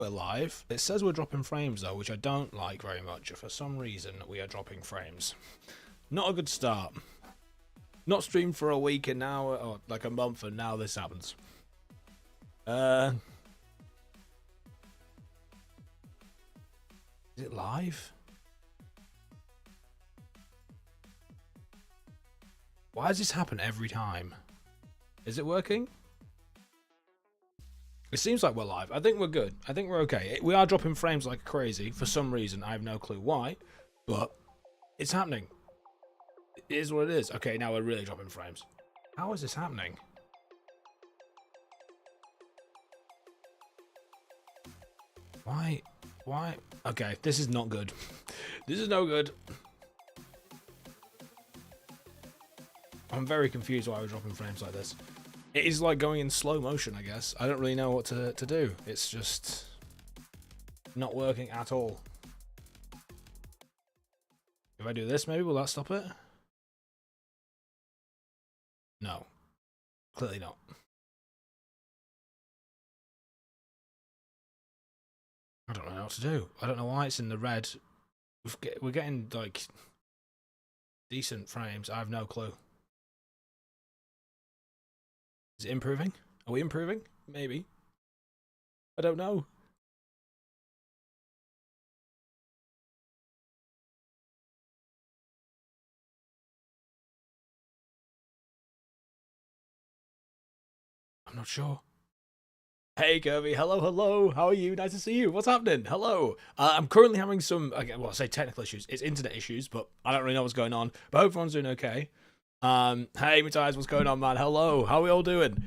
We're live. It says we're dropping frames though, which I don't like very much. For some reason, we are dropping frames. Not a good start. Not streamed for a week and now, or like a month, and now this happens. Is it live? Why does this happen every time? Is it working? It seems like we're live. I think we're good. I think we're okay. We are dropping frames like crazy for some reason. I have no clue why, but it's happening. It is what it is. Okay, now we're really dropping frames. How is this happening? Why? Why? Okay, this is not good. This is no good. I'm very confused why we're dropping frames like this. It is like going in slow motion, I guess. I don't really know what to do. It's just not working at all. If I do this, maybe will that stop it? No. Clearly not. I don't know what to do. I don't know why it's in the red. We're getting like decent frames. I have no clue. Is it improving? Are we improving? Maybe. I don't know. I'm not sure. Hey Kirby, hello. How are you? Nice to see you. What's happening? Hello. I'm currently having some, well, I say technical issues. It's internet issues, but I don't really know what's going on. But I hope everyone's doing okay. Hey Matthias, what's going on, man? Hello. How are we all doing?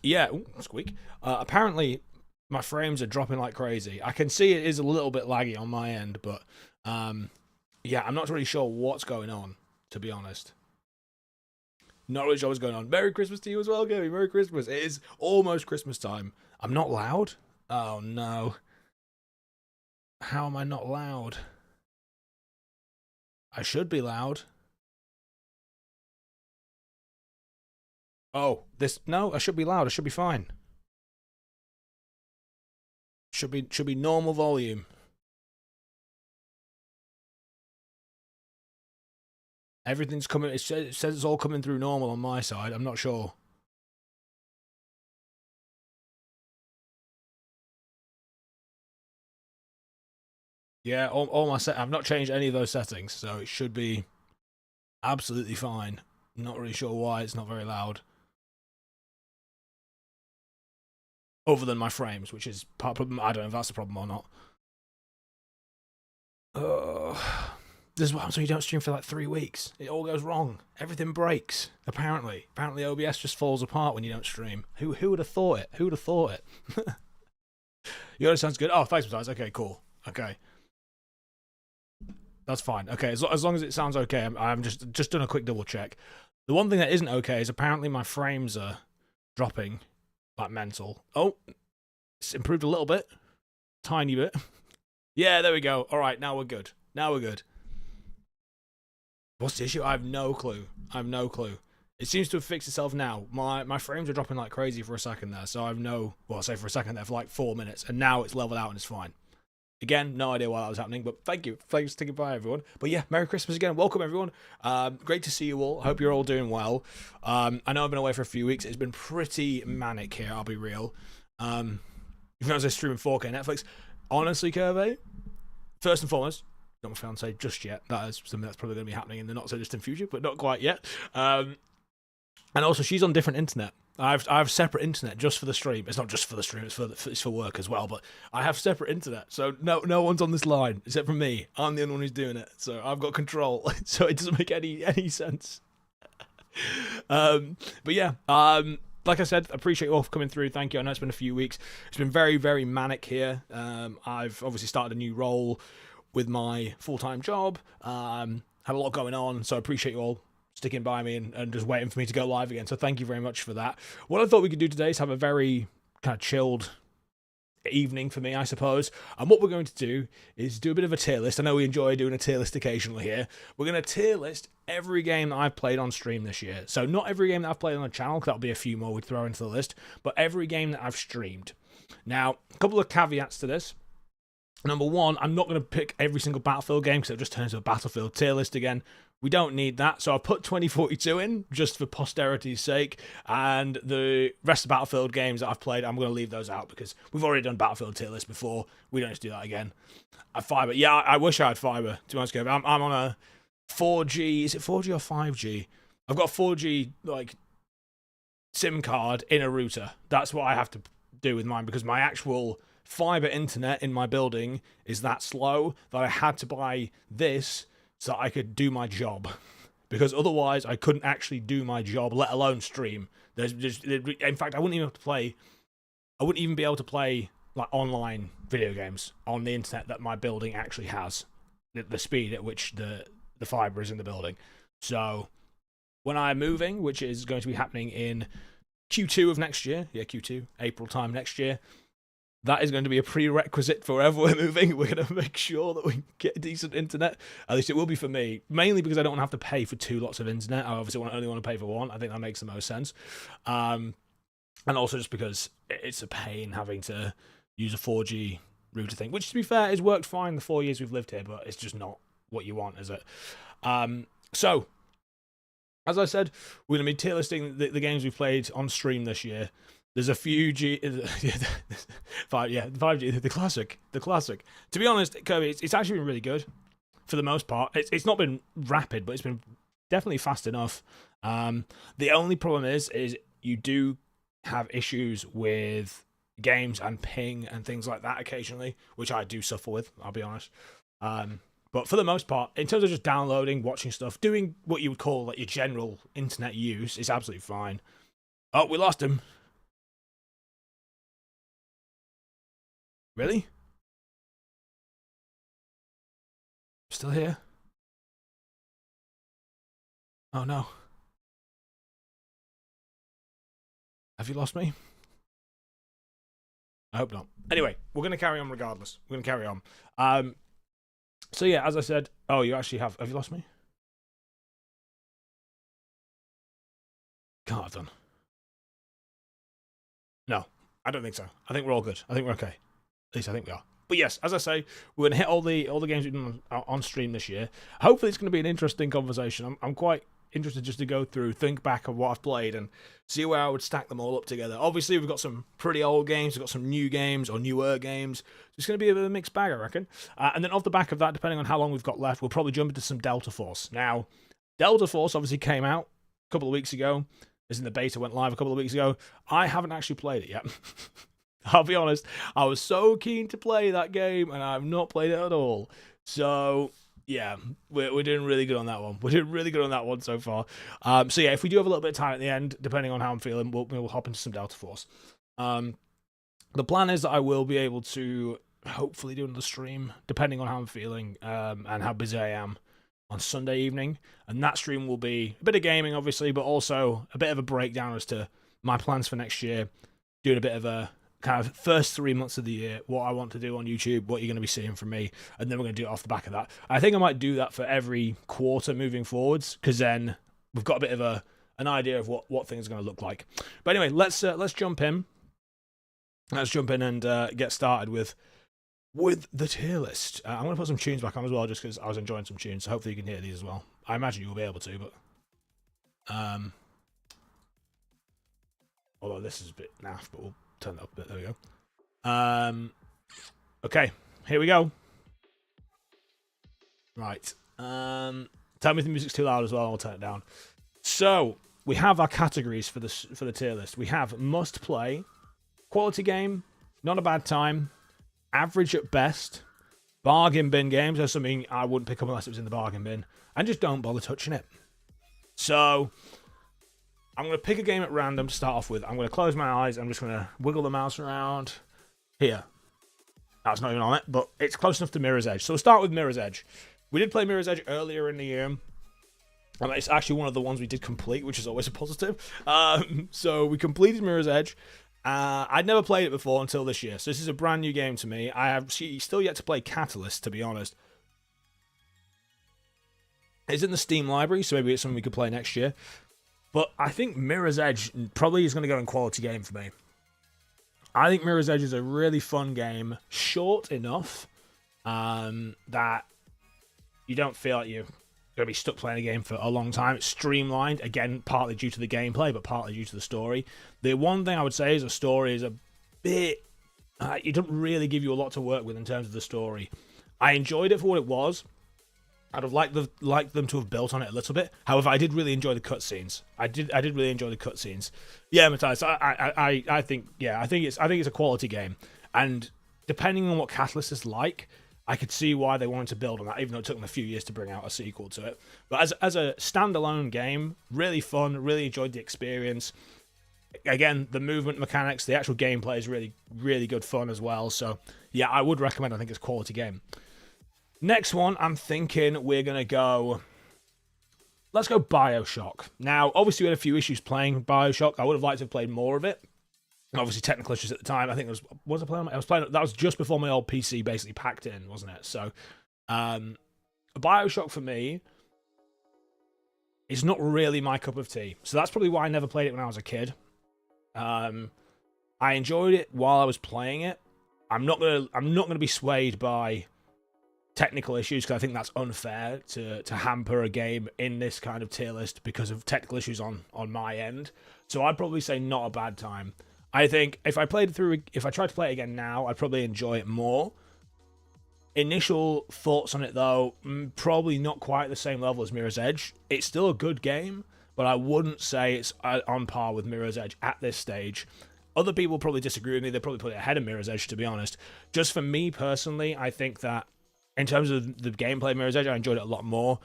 Yeah. Ooh, squeak. Apparently my frames are dropping like crazy. I can see it is a little bit laggy on my end, but yeah, I'm not really sure what's going on, to be honest. Not really sure what's going on. Merry Christmas to you as well, Kirby. Merry Christmas. It is almost Christmas time. I'm not loud? Oh, no. How am I not loud? I should be loud. Oh, this... No, I should be loud. I should be fine. Should be normal volume. Everything's coming... It says it's all coming through normal on my side. I'm not sure. Yeah, all my set... I've not changed any of those settings, so it should be absolutely fine. Not really sure why it's not very loud. Other than my frames, which is part of the problem. I don't know if that's a problem or not. This is what happens when you don't stream for like 3 weeks. It all goes wrong. Everything breaks. Apparently OBS just falls apart when you don't stream. Who would have thought it? Who would have thought it? Yoda sounds good. Oh, thanks, guys. Okay, cool. Okay, that's fine. Okay, as long as it sounds okay. I'm just doing a quick double check. The one thing that isn't okay is apparently my frames are dropping like mental. Oh, it's improved a little bit, tiny bit. Yeah, there we go. All right, now we're good. Now we're good. What's the issue? I have no clue. It seems to have fixed itself now. My frames are dropping like crazy for a second there, so I have no... Well, I say for a second there, for like 4 minutes, and now it's leveled out and it's fine. Again, no idea why that was happening, but thank you. Thanks for sticking by, everyone. But yeah, Merry Christmas again. Welcome, everyone. Great to see you all. Hope you're all doing well. I know I've been away for a few weeks. It's been pretty manic here, I'll be real. Even though I was streaming 4K Netflix. Honestly, Kirby, first and foremost, not my fiance just yet. That is something that's probably going to be happening in the not so distant future, but not quite yet. And also, she's on different internet. I have separate internet just for the stream. It's not just for the stream; it's for work as well. But I have separate internet, so no one's on this line except for me. I'm the only one who's doing it, so I've got control. So it doesn't make any sense. But yeah, like I said, appreciate you all for coming through. Thank you. I know it's been a few weeks. It's been very, very manic here. I've obviously started a new role with my full-time job. Had a lot going on, so I appreciate you all sticking by me and just waiting for me to go live again. So thank you very much for that. What I thought we could do today is have a very kind of chilled evening for me, I suppose. And what we're going to do is do a bit of a tier list. I know we enjoy doing a tier list occasionally here. We're going to tier list every game that I've played on stream this year. So not every game that I've played on the channel, because that'll be a few more we'd throw into the list, but every game that I've streamed. Now, a couple of caveats to this. Number one, I'm not going to pick every single Battlefield game because it'll just turn into a Battlefield tier list again. We don't need that, so I put 2042 in just for posterity's sake, and the rest of the Battlefield games that I've played, I'm going to leave those out because we've already done Battlefield tier list before. We don't need to do that again. Fiber, yeah, I wish I had fiber. To be honest, I'm on a 4G. Is it 4G or 5G? I've got a 4G like SIM card in a router. That's what I have to do with mine because my actual fiber internet in my building is that slow that I had to buy this so that I could do my job, because otherwise I couldn't actually do my job, let alone stream. In fact, I wouldn't even have to play. I wouldn't even be able to play like online video games on the internet that my building actually has. The speed at which the fiber is in the building. So when I'm moving, which is going to be happening in Q2 of next year, Q2, April time next year. That is going to be a prerequisite for wherever we're moving. We're going to make sure that we get decent internet. At least it will be for me. Mainly because I don't want to have to pay for 2 lots of internet. I obviously only want to pay for one. I think that makes the most sense. And also just because it's a pain having to use a 4G router thing. Which, to be fair, has worked fine the 4 years we've lived here. But it's just not what you want, is it? So, as I said, we're going to be tier listing the games we've played on stream this year. There's a few 5G, the classic. To be honest, Kirby, it's actually been really good for the most part. It's not been rapid, but it's been definitely fast enough. The only problem is you do have issues with games and ping and things like that occasionally, which I do suffer with, I'll be honest. But for the most part, in terms of just downloading, watching stuff, doing what you would call like your general internet use, is absolutely fine. Oh, we lost him. Really? Still here? Oh no. Have you lost me? I hope not. Anyway, we're going to carry on regardless. We're going to carry on. So yeah, as I said... Oh, you actually have... Have you lost me? Can't have done. No, I don't think so. I think we're all good. I think we're okay. At least I think we are. But yes, as I say, we're going to hit all the games we've done on stream this year. Hopefully it's going to be an interesting conversation. I'm quite interested just to go through, think back of what I've played and see where I would stack them all up together. Obviously, we've got some pretty old games. We've got some new games or newer games. It's going to be a bit of a mixed bag, I reckon. And then off the back of that, depending on how long we've got left, we'll probably jump into some Delta Force. Now, Delta Force obviously came out a couple of weeks ago. As in the beta went live a couple of weeks ago. I haven't actually played it yet. I'll be honest, I was so keen to play that game, and I've not played it at all. So, yeah, we're doing really good on that one. We're doing really good on that one so far. So, yeah, if we do have a little bit of time at the end, depending on how I'm feeling, we'll hop into some Delta Force. The plan is that I will be able to hopefully do another stream, depending on how I'm feeling and how busy I am, on Sunday evening. And that stream will be a bit of gaming, obviously, but also a bit of a breakdown as to my plans for next year, doing a bit of a kind of first 3 months of the year, what I want to do on YouTube, what you're going to be seeing from me, and then we're going to do it off the back of that. I think I might do that for every quarter moving forwards, because then we've got a bit of an idea of what things are going to look like. But anyway, let's jump in. Let's jump in and get started with the tier list. I'm going to put some tunes back on as well, just because I was enjoying some tunes, so hopefully you can hear these as well. I imagine you will be able to, but... although this is a bit naff, but we'll turn that up a bit. There we go. Okay, here we go. Right. Tell me if the music's too loud as well, I'll turn it down. So, we have our categories for the tier list. We have must play, quality game, not a bad time, average at best, bargain bin games. There's something I wouldn't pick up unless it was in the bargain bin, and just don't bother touching it. So, I'm going to pick a game at random to start off with. I'm going to close my eyes. I'm just going to wiggle the mouse around. Here. That's not even on it, but it's close enough to Mirror's Edge. So we'll start with Mirror's Edge. We did play Mirror's Edge earlier in the year. And it's actually one of the ones we did complete, which is always a positive. So we completed Mirror's Edge. I'd never played it before until this year. So this is a brand new game to me. I have still yet to play Catalyst, to be honest. It's in the Steam library, so maybe it's something we could play next year. But I think Mirror's Edge probably is going to go in quality game for me. I think Mirror's Edge is a really fun game, short enough that you don't feel like you're going to be stuck playing a game for a long time. It's streamlined, again, partly due to the gameplay, but partly due to the story. The one thing I would say is the story is a bit... it doesn't really give you a lot to work with in terms of the story. I enjoyed it for what it was. I'd have liked them to have built on it a little bit. However, I did really enjoy the cutscenes. I did really enjoy the cutscenes. Yeah, Matthias, I think it's a quality game. And depending on what Catalyst is like, I could see why they wanted to build on that, even though it took them a few years to bring out a sequel to it. But as a standalone game, really fun, really enjoyed the experience. Again, the movement mechanics, the actual gameplay is really, really good fun as well. So, yeah, I would recommend. I think it's a quality game. Next one, I'm thinking we're going to go... Let's go BioShock. Now, obviously, we had a few issues playing BioShock. I would have liked to have played more of it. Obviously, technical issues at the time. I think it was I playing? I was playing... That was just before my old PC basically packed in, wasn't it? So, BioShock for me is not really my cup of tea. So that's probably why I never played it when I was a kid. I enjoyed it while I was playing it. I'm not gonna be swayed by technical issues, because I think that's unfair to hamper a game in this kind of tier list because of technical issues on my end. So I'd probably say not a bad time. I think if I tried to play it again now, I'd probably enjoy it more. Initial thoughts on it though, probably not quite the same level as Mirror's Edge. It's still a good game, but I wouldn't say it's on par with Mirror's Edge at this stage. Other people probably disagree with me. They probably put it ahead of Mirror's Edge, to be honest. Just for me personally, I think that in terms of the gameplay of Mirror's Edge, I enjoyed it a lot more.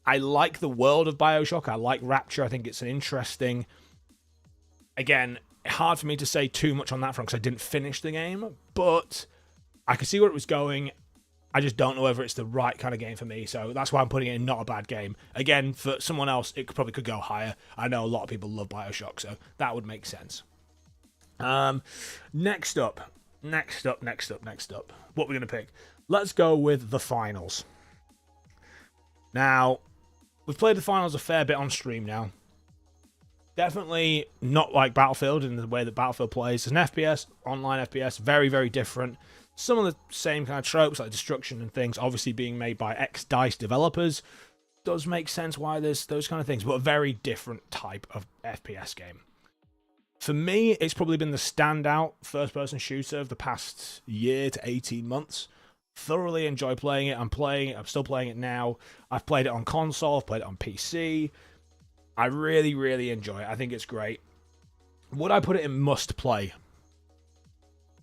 I like the world of BioShock. I like Rapture. I think it's an interesting... Again, hard for me to say too much on that front because I didn't finish the game, but I could see where it was going. I just don't know whether it's the right kind of game for me, so that's why I'm putting it in not a bad game. Again, for someone else, it probably could go higher. I know a lot of people love BioShock, so that would make sense. Next up. What are we going to pick? Let's go with the finals. Now, we've played the finals a fair bit on stream now. Definitely not like Battlefield in the way that Battlefield plays. It's an FPS, online FPS, very, very different. Some of the same kind of tropes, like destruction and things, obviously being made by ex-DICE developers. Does make sense why there's those kind of things, but a very different type of FPS game. For me, it's probably been the standout first-person shooter of the past year to 18 months. Thoroughly enjoy playing it. I'm still playing it now. I've played it on console. I've played it on PC. I really, really enjoy it. I think it's great. Would I put it in must play?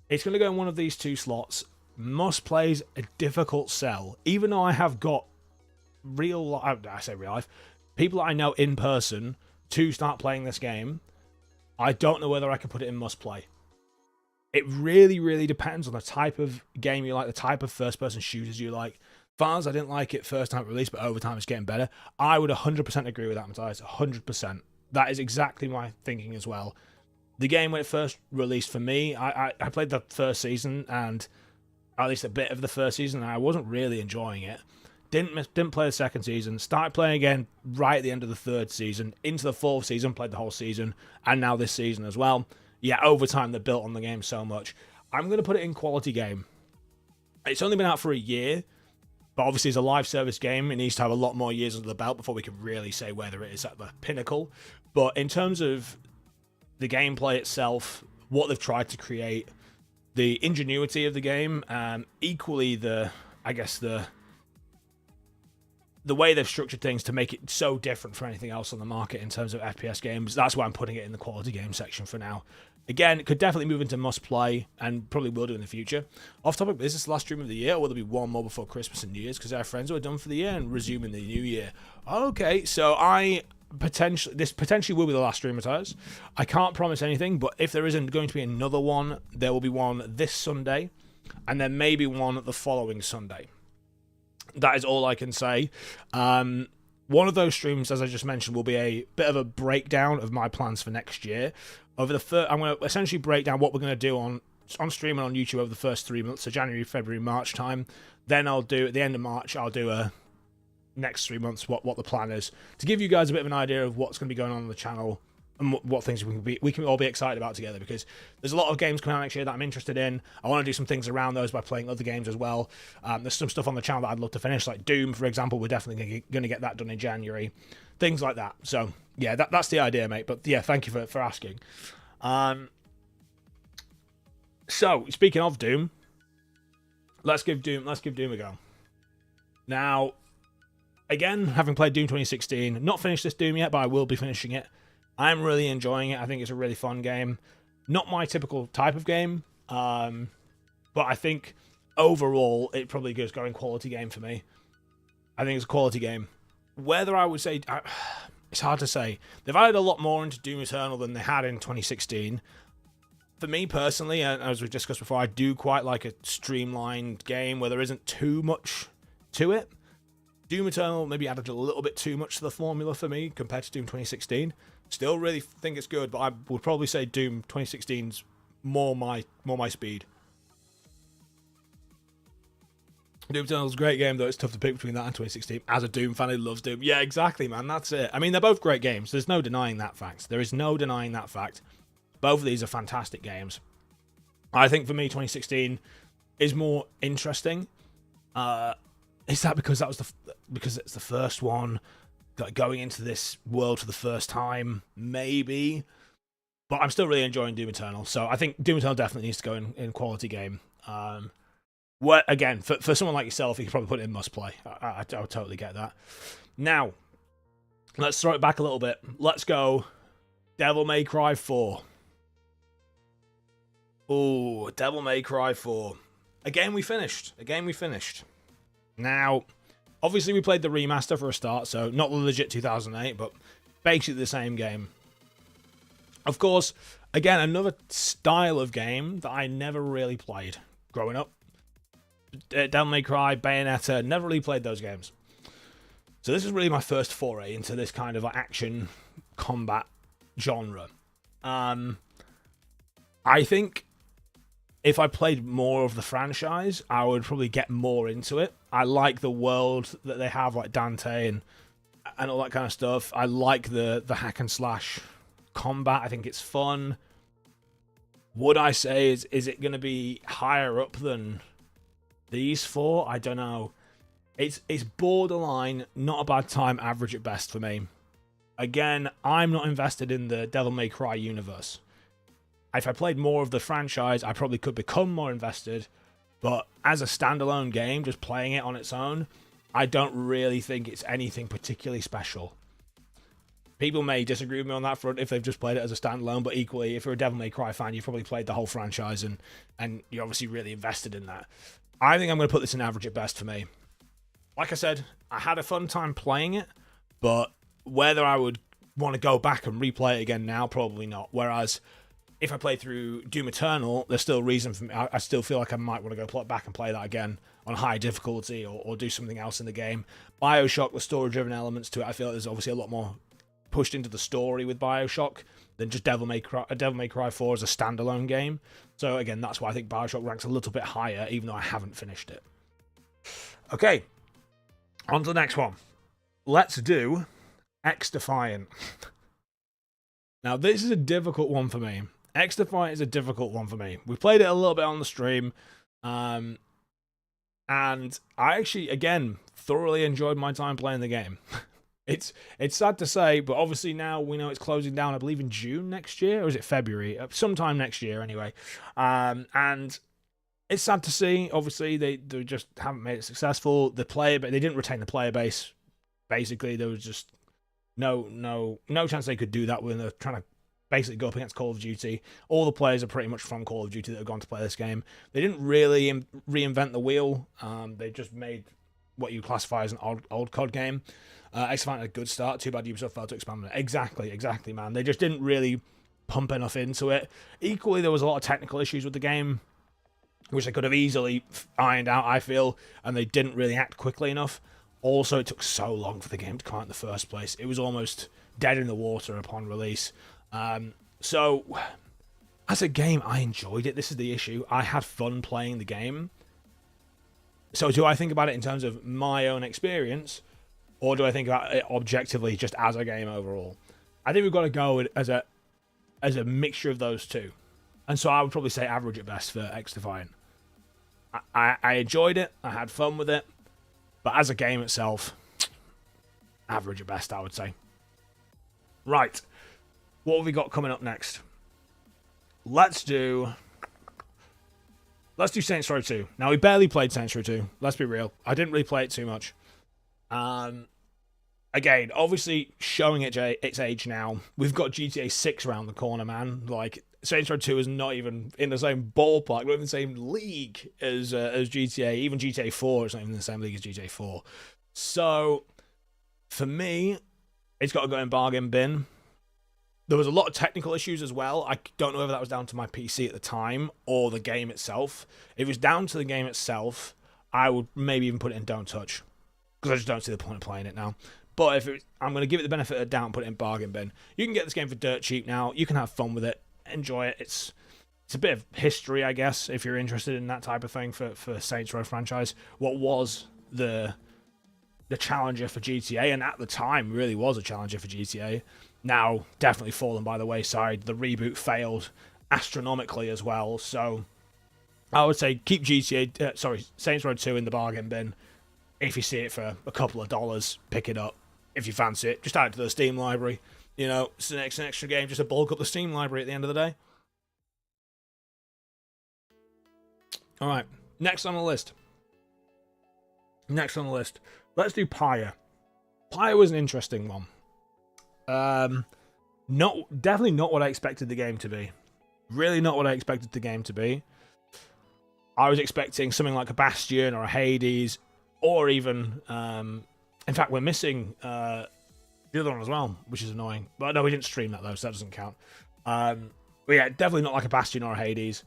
It's going to go in one of these two slots. Must play's a difficult sell. Even though I have got I say real life, people that I know in person to start playing this game, I don't know whether I can put it in must play. It really, really depends on the type of game you like, the type of first-person shooters you like. Fans, I didn't like it first time it released, but over time it's getting better. I would 100% agree with that, Matthias. 100%. That is exactly my thinking as well. The game, when it first released for me, I played the first season, and at least a bit of the first season, and I wasn't really enjoying it. Didn't play the second season. Started playing again right at the end of the third season. Into the fourth season, played the whole season, and now this season as well. Yeah, over time, they built on the game so much. I'm going to put it in quality game. It's only been out for a year, but obviously it's a live service game. It needs to have a lot more years under the belt before we can really say whether it is at the pinnacle. But in terms of the gameplay itself, what they've tried to create, the ingenuity of the game, equally the way they've structured things to make it so different from anything else on the market in terms of FPS games, that's why I'm putting it in the quality game section for now. Again, it could definitely move into must play, and probably will do in the future. Off topic, is this the last stream of the year, or will there be one more before Christmas and New Year's? Because our friends are done for the year and resuming the new year. Okay, so this potentially will be the last stream, Matthias. I can't promise anything, but if there isn't going to be another one, there will be one this Sunday, and then maybe one the following Sunday. That is all I can say. One of those streams, as I just mentioned, will be a bit of a breakdown of my plans for next year. I'm going to essentially break down what we're going to do on stream and on YouTube over the first 3 months, so January, February, March time. Then I'll do, at the end of March, I'll do a next 3 months, what the plan is, to give you guys a bit of an idea of what's going to be going on the channel and what things we can all be excited about together, because there's a lot of games coming out next year that I'm interested in. I want to do some things around those by playing other games as well. There's some stuff on the channel that I'd love to finish, like Doom, for example. We're definitely going to get that done in January. Things like that. So, yeah, that's the idea, mate. But, yeah, thank you for asking. So, speaking of Doom, let's give Doom a go. Now, again, having played Doom 2016, not finished this Doom yet, but I will be finishing it. I'm really enjoying it. I think it's a really fun game. Not my typical type of game, but I think overall it probably goes going quality game for me. I think it's a quality game. Whether I would say... it's hard to say. They've added a lot more into Doom Eternal than they had in 2016. For me personally, as we've discussed before, I do quite like a streamlined game where there isn't too much to it. Doom Eternal maybe added a little bit too much to the formula for me compared to Doom 2016. Still really think it's good, but I would probably say Doom 2016's more my speed. Doom Eternal's a great game, though it's tough to pick between that and 2016. As a Doom fan who loves Doom. Yeah, exactly, man. That's it. I mean, they're both great games. There's no denying that fact. There is no denying that fact. Both of these are fantastic games. I think for me, 2016 is more interesting. Is that because because it's the first one, going into this world for the first time? Maybe. But I'm still really enjoying Doom Eternal. So I think Doom Eternal definitely needs to go in quality game. Again, for someone like yourself, you can probably put it in must play. I totally get that. Now, let's throw it back a little bit. Let's go Devil May Cry 4. Oh, Devil May Cry 4. Again, we finished. Now, obviously we played the remaster for a start, so not the legit 2008, but basically the same game. Of course, again, another style of game that I never really played growing up. Devil May Cry, Bayonetta, never really played those games. So this is really my first foray into this kind of action combat genre. I think if I played more of the franchise, I would probably get more into it. I like the world that they have, like Dante and all that kind of stuff. I like the hack and slash combat. I think it's fun. Would I say is it going to be higher up than these four? I don't know. It's borderline, not a bad time, average at best for me. Again, I'm not invested in the Devil May Cry universe. If I played more of the franchise, I probably could become more invested. But as a standalone game, just playing it on its own, I don't really think it's anything particularly special. People may disagree with me on that front if they've just played it as a standalone, but equally, if you're a Devil May Cry fan, you've probably played the whole franchise and you're obviously really invested in that. I think I'm going to put this in average at best for me. Like I said, I had a fun time playing it, but whether I would want to go back and replay it again now, probably not. Whereas if I play through Doom Eternal, there's still reason for me. I still feel like I might want to go back and play that again on high difficulty or do something else in the game. BioShock, the story-driven elements to it, I feel like there's obviously a lot more pushed into the story with BioShock than just Devil May Cry 4 as a standalone game. So again, that's why I think BioShock ranks a little bit higher, even though I haven't finished it. Okay, on to the next one. Let's do X-Defiant. Now, this is a difficult one for me. X-Defiant is a difficult one for me. We played it a little bit on the stream, and I actually, again, thoroughly enjoyed my time playing the game. It's sad to say, but obviously now we know it's closing down, I believe in June next year, or is it February? Sometime next year, anyway. And it's sad to see. Obviously, they just haven't made it successful. They didn't retain the player base. Basically, there was just no chance they could do that when they're trying to basically go up against Call of Duty. All the players are pretty much from Call of Duty that have gone to play this game. They didn't really reinvent the wheel. They just made what you classify as an old COD game. X-Defiant had a good start. Too bad Ubisoft failed to expand on it. Exactly, man. They just didn't really pump enough into it. Equally, there was a lot of technical issues with the game, which they could have easily ironed out, I feel, and they didn't really act quickly enough. Also, it took so long for the game to come out in the first place. It was almost dead in the water upon release. So, as a game, I enjoyed it. This is the issue. I had fun playing the game. So, do I think about it in terms of my own experience, or do I think about it objectively just as a game overall? I think we've got to go as a mixture of those two. And so I would probably say average at best for X Defiant. I enjoyed it. I had fun with it. But as a game itself, average at best, I would say. Right. What have we got coming up next? Let's do Saints Row 2. Now, we barely played Saints Row 2. Let's be real. I didn't really play it too much. Again, obviously showing its age now. We've got GTA 6 around the corner, man. Like, Saints Row 2 is not even in the same ballpark, not even the same league as GTA. Even GTA 4 is not even in the same league as GTA 4. So, for me, it's got to go in bargain bin. There was a lot of technical issues as well. I don't know whether that was down to my PC at the time or the game itself. If it was down to the game itself, I would maybe even put it in Don't Touch, because I just don't see the point of playing it now. But I'm going to give it the benefit of the doubt and put it in bargain bin. You can get this game for dirt cheap now. You can have fun with it, enjoy it. It's a bit of history, I guess, if you're interested in that type of thing for Saints Row franchise. What was the challenger for GTA, and at the time really was a challenger for GTA. Now, definitely fallen by the wayside. The reboot failed astronomically as well. So, I would say keep Saints Row 2 in the bargain bin. If you see it for a couple of dollars, pick it up. If you fancy it, just add it to the Steam library. You know, it's an extra game just to bulk up the Steam library at the end of the day. Alright, next on the list. Let's do Pyre. Pyre was an interesting one. Definitely not what I expected the game to be. Really not what I expected the game to be. I was expecting something like a Bastion or a Hades, or even, in fact, we're missing the other one as well, which is annoying. But no, we didn't stream that though, so that doesn't count. But yeah, definitely not like a Bastion or a Hades.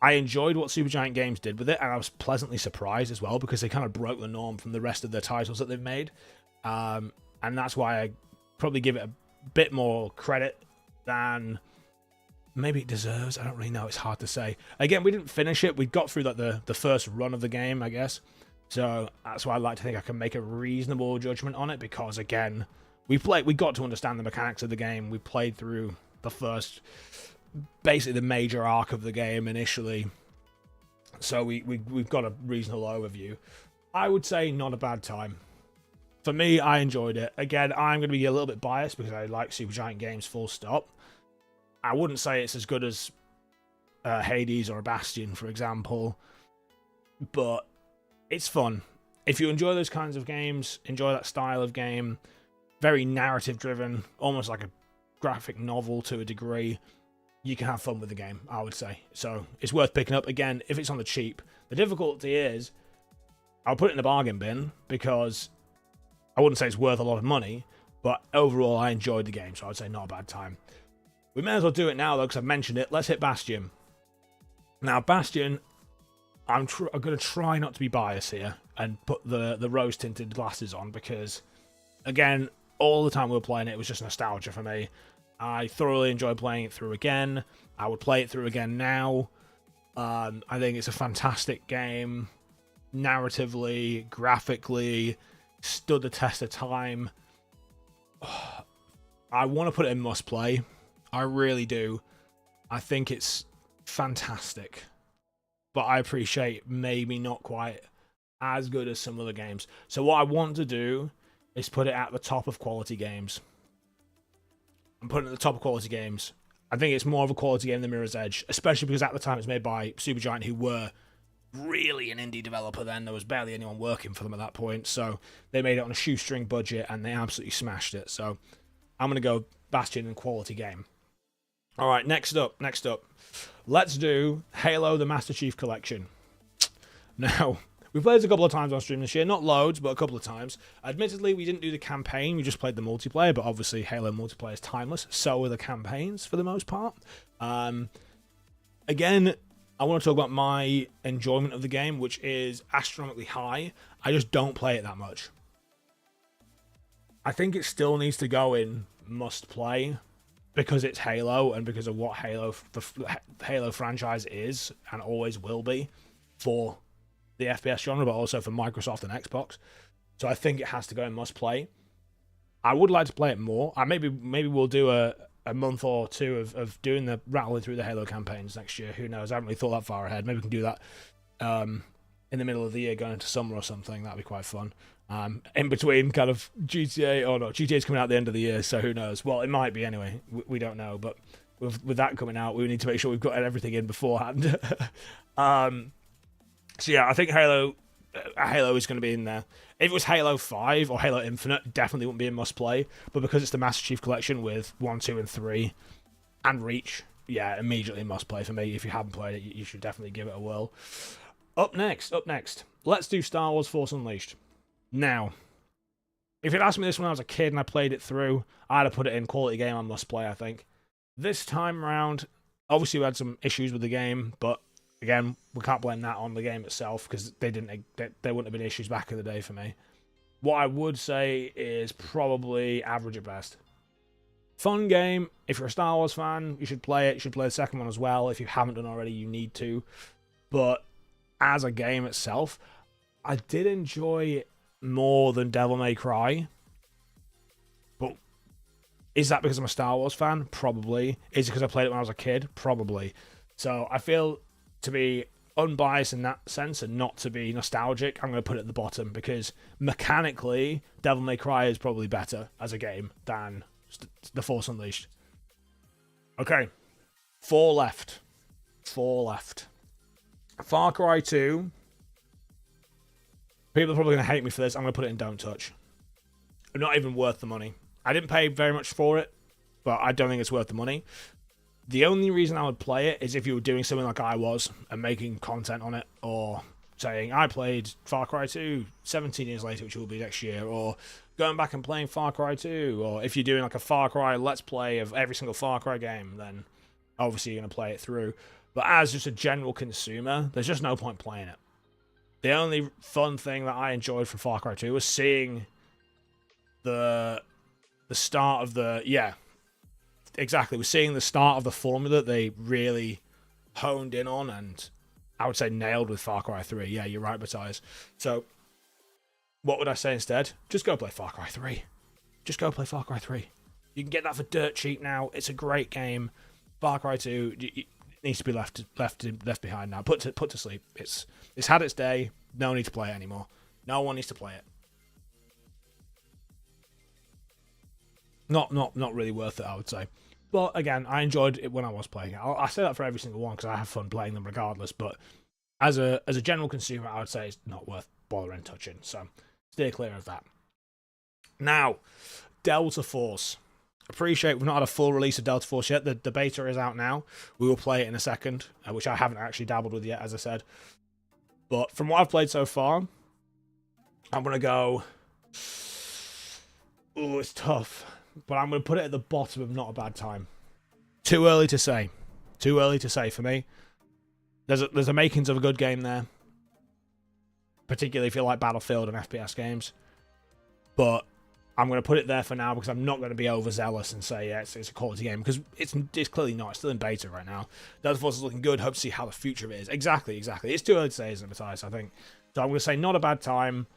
I enjoyed what Supergiant Games did with it, and I was pleasantly surprised as well, because they kind of broke the norm from the rest of the titles that they've made. And that's why I probably give it a bit more credit than maybe it deserves. I don't really know. It's hard to say. Again, we didn't finish it. We got through like the first run of the game, I guess. So that's why I like to think I can make a reasonable judgment on it, because again, we got to understand the mechanics of the game. We played through the first, basically the major arc of the game initially. So we've got a reasonable overview. I would say not a bad time. For me, I enjoyed it. Again, I'm going to be a little bit biased because I like Supergiant Games full stop. I wouldn't say it's as good as Hades or a Bastion, for example, but it's fun. If you enjoy those kinds of games, enjoy that style of game, very narrative-driven, almost like a graphic novel to a degree, you can have fun with the game, I would say. So it's worth picking up. Again, if it's on the cheap. The difficulty is, I'll put it in the bargain bin, because I wouldn't say it's worth a lot of money, but overall I enjoyed the game, so I would say not a bad time. We may as well do it now, though, because I've mentioned it. Let's hit Bastion. Now, Bastion, I'm going to try not to be biased here and put the rose-tinted glasses on, because, again, all the time we were playing it was just nostalgia for me. I thoroughly enjoyed playing it through again. I would play it through again now. I think it's a fantastic game. Narratively, graphically, stood the test of time. I want to put it in must play. I really do. I think it's fantastic. But I appreciate maybe not quite as good as some other games. So what I want to do is put it at the top of quality games. I'm putting it at the top of quality games. I think it's more of a quality game than Mirror's Edge, especially because at the time it's made by Supergiant, who were really an indie developer then. There was barely anyone working for them at that point, so they made it on a shoestring budget and they absolutely smashed it. So I'm going to go Bastion and quality game. Alright, next up. Let's do Halo the Master Chief Collection. Now, we played this a couple of times on stream this year. Not loads, but a couple of times. Admittedly, we didn't do the campaign. We just played the multiplayer, but obviously Halo multiplayer is timeless. So are the campaigns, for the most part. Again, I want to talk about my enjoyment of the game, which is astronomically high. I just don't play it that much. I think it still needs to go in must play, because it's Halo and because of what the Halo franchise is and always will be for the FPS genre, but also for Microsoft and Xbox. So I think it has to go in must play. I would like to play it more. Maybe we'll do a month or two of doing the rattling through the Halo campaigns next year. Who knows? I haven't really thought that far ahead. Maybe we can do that in the middle of the year, going into summer or something. That'd be quite fun. In between kind of GTA, or not, GTA's coming out at the end of the year, so who knows? Well, it might be anyway. We don't know, but with that coming out, we need to make sure we've got everything in beforehand. So yeah, I think Halo is going to be in there. If it was Halo 5 or Halo Infinite, definitely wouldn't be a must-play. But because it's the Master Chief Collection with 1, 2, and 3, and Reach, yeah, immediately must-play for me. If you haven't played it, you should definitely give it a whirl. Up next, let's do Star Wars Force Unleashed. Now, if you'd asked me this when I was a kid and I played it through, I'd have put it in quality game on must-play, I think. This time round, obviously we had some issues with the game, but again, we can't blame that on the game itself because there wouldn't have been issues back in the day for me. What I would say is probably average at best. Fun game. If you're a Star Wars fan, you should play it. You should play the second one as well. If you haven't done already, you need to. But as a game itself, I did enjoy it more than Devil May Cry. But is that because I'm a Star Wars fan? Probably. Is it because I played it when I was a kid? Probably. So I feel, to be unbiased in that sense and not to be nostalgic, I'm going to put it at the bottom because mechanically, Devil May Cry is probably better as a game than The Force Unleashed. Okay, 4 left. Far Cry 2. People are probably going to hate me for this. I'm going to put it in Don't Touch. Not even worth the money. I didn't pay very much for it, but I don't think it's worth the money. The only reason I would play it is if you were doing something like I was and making content on it, or saying I played Far Cry 2 17 years later, which will be next year, or going back and playing Far Cry 2, or if you're doing like a Far Cry Let's Play of every single Far Cry game, then obviously you're going to play it through. But as just a general consumer, there's just no point playing it. The only fun thing that I enjoyed from Far Cry 2 was seeing the start of the... Yeah, exactly. We're seeing the start of the formula that they really honed in on and I would say nailed with Far Cry 3. Yeah, you're right, Matthias. So, what would I say instead? Just go play Far Cry 3. Just go play Far Cry 3. You can get that for dirt cheap now. It's a great game. Far Cry 2 needs to be left behind now. Put to sleep. It's had its day. No need to play it anymore. No one needs to play it. Not really worth it, I would say. But again, I enjoyed it when I was playing it. I say that for every single one because I have fun playing them regardless. But as a general consumer, I would say it's not worth bothering touching. So stay clear of that. Now, Delta Force. Appreciate we've not had a full release of Delta Force yet. The beta is out now. We will play it in a second, which I haven't actually dabbled with yet, as I said. But from what I've played so far, I'm going to go... Oh, it's tough. But I'm going to put it at the bottom of not a bad time. Too early to say. Too early to say for me. There's a makings of a good game there. Particularly if you like Battlefield and FPS games. But I'm going to put it there for now because I'm not going to be overzealous and say, yeah, it's a quality game. Because it's clearly not. It's still in beta right now. Delta Force is looking good. Hope to see how the future of it is. Exactly. It's too early to say, isn't it, Matthias, I think. So I'm going to say not a bad time.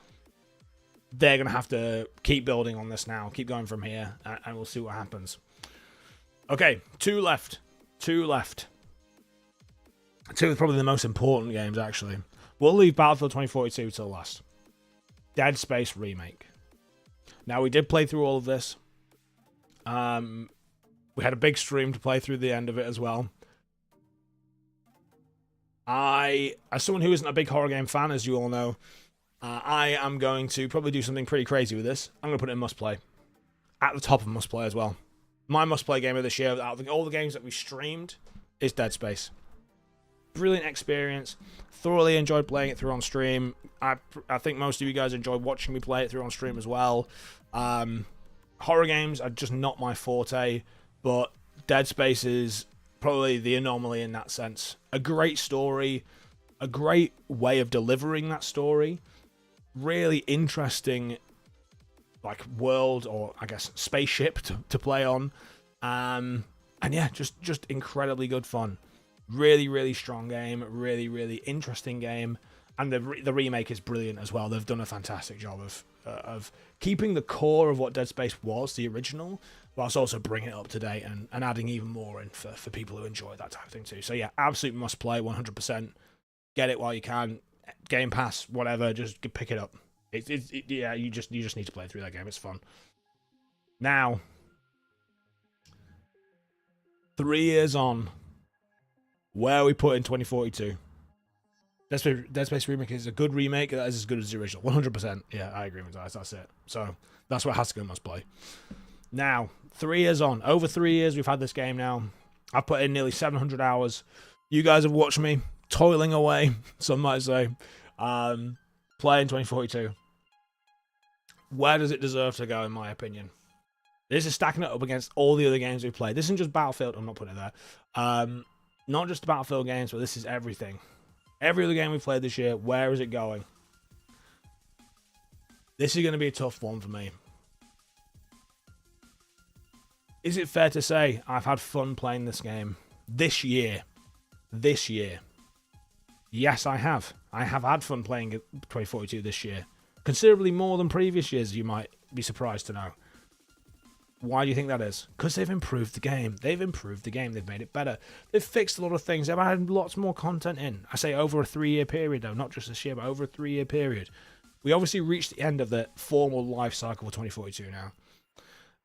They're going to have to keep building on this now. Keep going from here. And we'll see what happens. Okay. 2 left. 2 left. 2 are probably the most important games, actually. We'll leave Battlefield 2042 till last. Dead Space Remake. Now, we did play through all of this. We had a big stream to play through the end of it as well. As someone who isn't a big horror game fan, as you all know, I am going to probably do something pretty crazy with this. I'm going to put it in must-play. At the top of must-play as well. My must-play game of this year, out of all the games that we streamed, is Dead Space. Brilliant experience. Thoroughly enjoyed playing it through on stream. I think most of you guys enjoyed watching me play it through on stream as well. Horror games are just not my forte, but Dead Space is probably the anomaly in that sense. A great story, a great way of delivering that story. Really interesting, like, world, or I guess spaceship to play on. And yeah, just incredibly good fun. Really, really strong game. Really, really interesting game. And the remake is brilliant as well. They've done a fantastic job of keeping the core of what Dead Space was, the original, whilst also bringing it up to date and adding even more in for people who enjoy that type of thing too. So yeah, absolute must play, 100%. Get it while you can. Game Pass, whatever, just pick it up. Yeah, you just need to play through that game. It's fun. Now, 3 years on, where are we put in 2042? Dead Space Remake is a good remake. That is as good as the original. 100%. Yeah, I agree with that. That's it. So that's what has to go must play. Now, 3 years on. Over 3 years we've had this game now. I've put in nearly 700 hours. You guys have watched me toiling away, some might say, playing 2042. Where does it deserve to go, in my opinion? This is stacking it up against all the other games we've played. This isn't just Battlefield. I'm not putting it there. Not just Battlefield games, but this is everything. Every other game we've played this year, where is it going? This is going to be a tough one for me. Is it fair to say I've had fun playing this game this year? This year. Yes, I have. I have had fun playing 2042 this year. Considerably more than previous years, you might be surprised to know. Why do you think that is? Because they've improved the game. They've improved the game. They've made it better. They've fixed a lot of things. They've added lots more content in. I say over a 3-year period, though. Not just this year, but over a 3-year period. We obviously reached the end of the formal life cycle for 2042 now.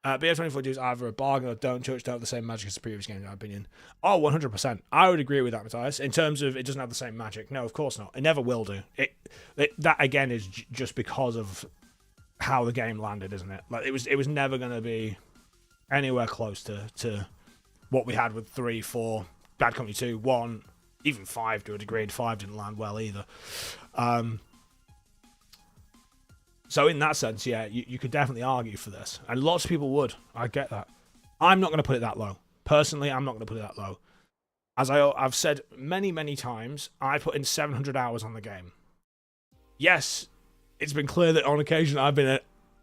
But yeah, 2042 is either a bargain or don't have the same magic as the previous game, in my opinion. Oh, 100%. I would agree with that, Matthias. In terms of it doesn't have the same magic. No, of course not. It never will do. That, again, is just because of how the game landed, isn't it? Like, it was never going to be anywhere close to what we had with 3, 4, Bad Company 2, 1, even 5 to a degree. 5 didn't land well either. So in that sense, yeah, you could definitely argue for this. And lots of people would. I get that. I'm not going to put it that low. Personally, I'm not going to put it that low. As I've said many, many times, I put in 700 hours on the game. Yes, it's been clear that on occasion I've been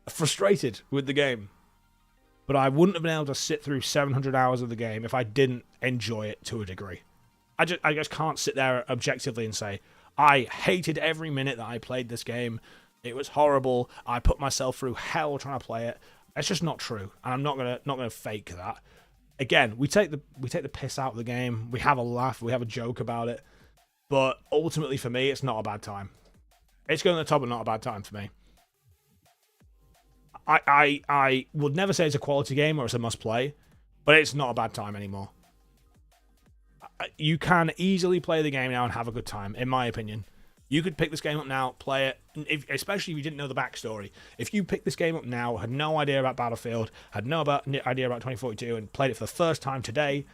frustrated with the game. But I wouldn't have been able to sit through 700 hours of the game if I didn't enjoy it to a degree. I just can't sit there objectively and say, I hated every minute that I played this game. It was horrible. I put myself through hell trying to play it. It's just not true, and I'm not gonna fake that. Again, we take the piss out of the game. We have a laugh. We have a joke about it. But ultimately, for me, it's not a bad time. It's going to the top, but not a bad time for me. I would never say it's a quality game or it's a must play, but it's not a bad time anymore. You can easily play the game now and have a good time, in my opinion. You could pick this game up now, play it, especially if you didn't know the backstory. If you picked this game up now, had no idea about Battlefield, had no idea about 2042, and played it for the first time today,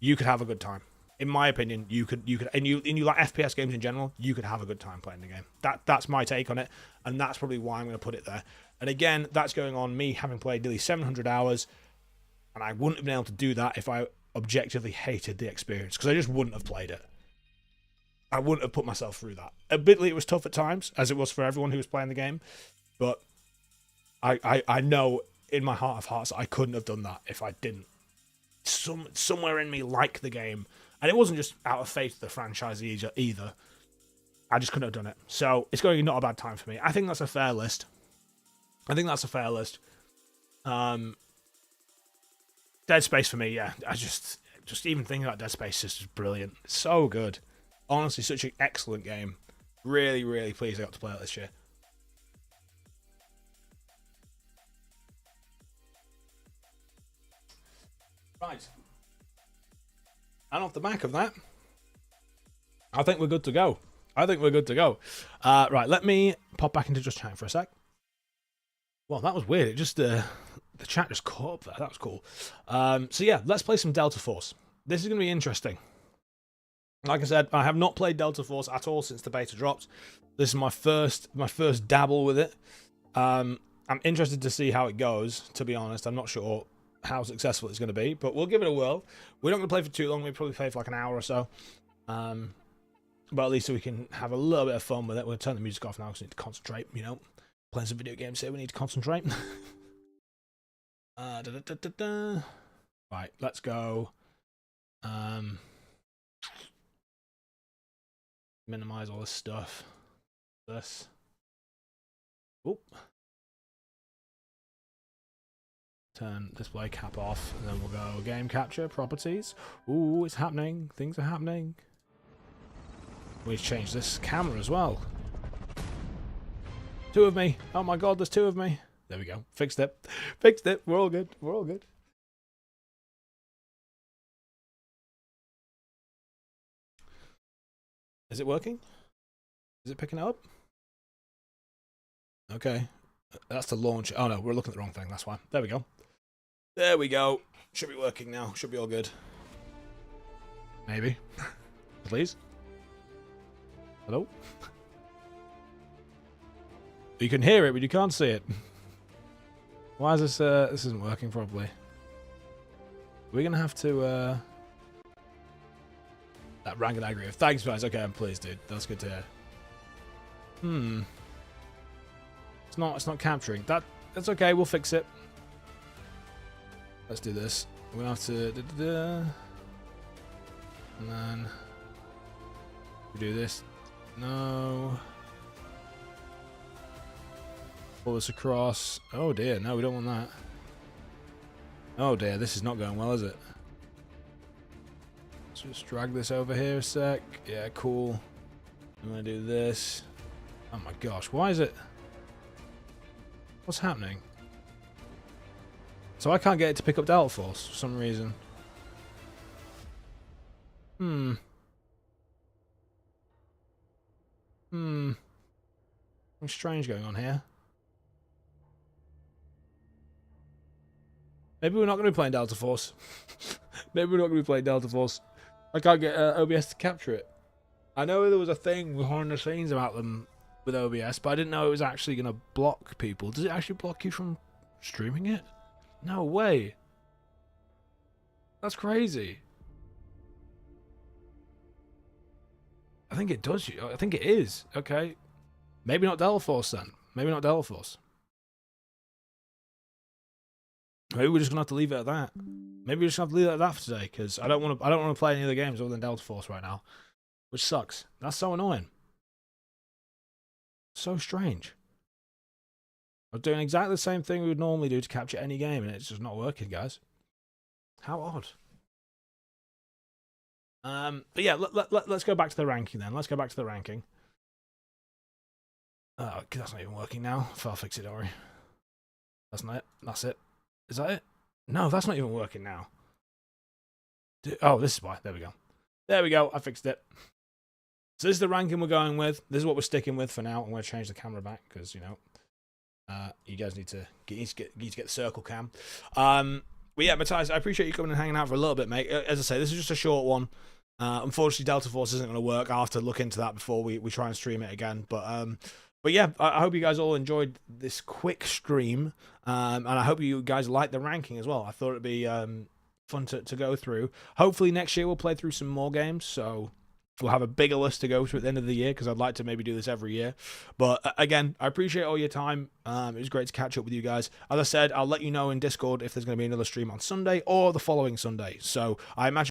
you could have a good time. In my opinion, you could, and you like FPS games in general, you could have a good time playing the game. That's my take on it, and that's probably why I'm going to put it there. And again, that's going on me having played nearly 700 hours, and I wouldn't have been able to do that if I objectively hated the experience, because I just wouldn't have played it. I wouldn't have put myself through that. Admittedly, it was tough at times, as it was for everyone who was playing the game, but I know in my heart of hearts I couldn't have done that if I didn't. Somewhere in me like the game, and it wasn't just out of faith of the franchise either. I just couldn't have done it. So it's going to be not a bad time for me. I think that's a fair list. Dead Space for me, yeah. I just even thinking about Dead Space is just brilliant. It's so good. Honestly, such an excellent game. Really, really pleased I got to play it this year. Right. And off the back of that, I think we're good to go. Right, let me pop back into just chatting for a sec. Well, that was weird. It just the chat just caught up there. That was cool. So yeah, let's play some Delta Force. This is going to be interesting. Like I said, I have not played Delta Force at all since the beta dropped. This is my first dabble with it. I'm interested to see how it goes, to be honest. I'm not sure how successful it's going to be, but we'll give it a whirl. We're not going to play for too long. We'll probably play for like an hour or so. But at least so we can have a little bit of fun with it. We'll turn the music off now because we need to concentrate, you know. Playing some video games here, we need to concentrate. Right, let's go. Minimize all this stuff. This. Oop. Turn display cap off, and then we'll go game capture properties. Ooh, it's happening. Things are happening. We change this camera as well. 2 of me. Oh my god, there's 2 of me. There we go. Fixed it. Fixed it. We're all good. We're all good. Is it working? Is it picking it up? Okay. That's the launch. Oh no, we're looking at the wrong thing. That's why. There we go. There we go. Should be working now. Should be all good. Maybe. Please. Hello? You can hear it, but you can't see it. Why is this, this isn't working properly? We're gonna have to, that rank and I agree with. Thanks, guys. Okay, I'm pleased, dude. That's good to hear. It's not capturing. That's okay, we'll fix it. Let's do this. We're gonna have to, and then we do this. No. Pull this across. Oh dear, no, we don't want that. Oh dear, this is not going well, is it? Let's just drag this over here a sec. Yeah, cool. I'm gonna do this. Oh my gosh, why is it? What's happening? So I can't get it to pick up Delta Force for some reason. Something strange going on here. Maybe we're not going to be playing Delta Force. Maybe we're not going to be playing Delta Force. I can't get OBS to capture it. I know there was a thing behind the scenes about them with OBS, but I didn't know it was actually going to block people. Does it actually block you from streaming it? No way. That's crazy. I think it does. I think it is. Okay. Maybe not Delta Force then. Maybe not Delta Force. Maybe we're just gonna have to leave it at that. Maybe we just have to leave it at that for today, because I don't want to play any other games other than Delta Force right now, which sucks. That's so annoying. So strange. I'm doing exactly the same thing we would normally do to capture any game, and it's just not working, guys. How odd. But yeah, let's go back to the ranking then. Let's go back to the ranking. Oh, that's not even working now. I'll fix it, don't worry. That's not it. That's it. Is that it? No, that's not even working now. Oh, this is why. There we go. There we go. I fixed it. So this is the ranking we're going with. This is what we're sticking with for now. I'm going to change the camera back because, you know, you guys need to get the circle cam. But yeah, Matthias, I appreciate you coming and hanging out for a little bit, mate. As I say, this is just a short one. Unfortunately, Delta Force isn't going to work. I'll have to look into that before we try and stream it again. But yeah, I hope you guys all enjoyed this quick stream, and I hope you guys like the ranking as well. I thought it'd be fun to go through. Hopefully next year we'll play through some more games, so we'll have a bigger list to go through at the end of the year, because I'd like to maybe do this every year. But again, I appreciate all your time. It was great to catch up with you guys. As I said, I'll let you know in Discord if there's going to be another stream on Sunday or the following Sunday. So I imagine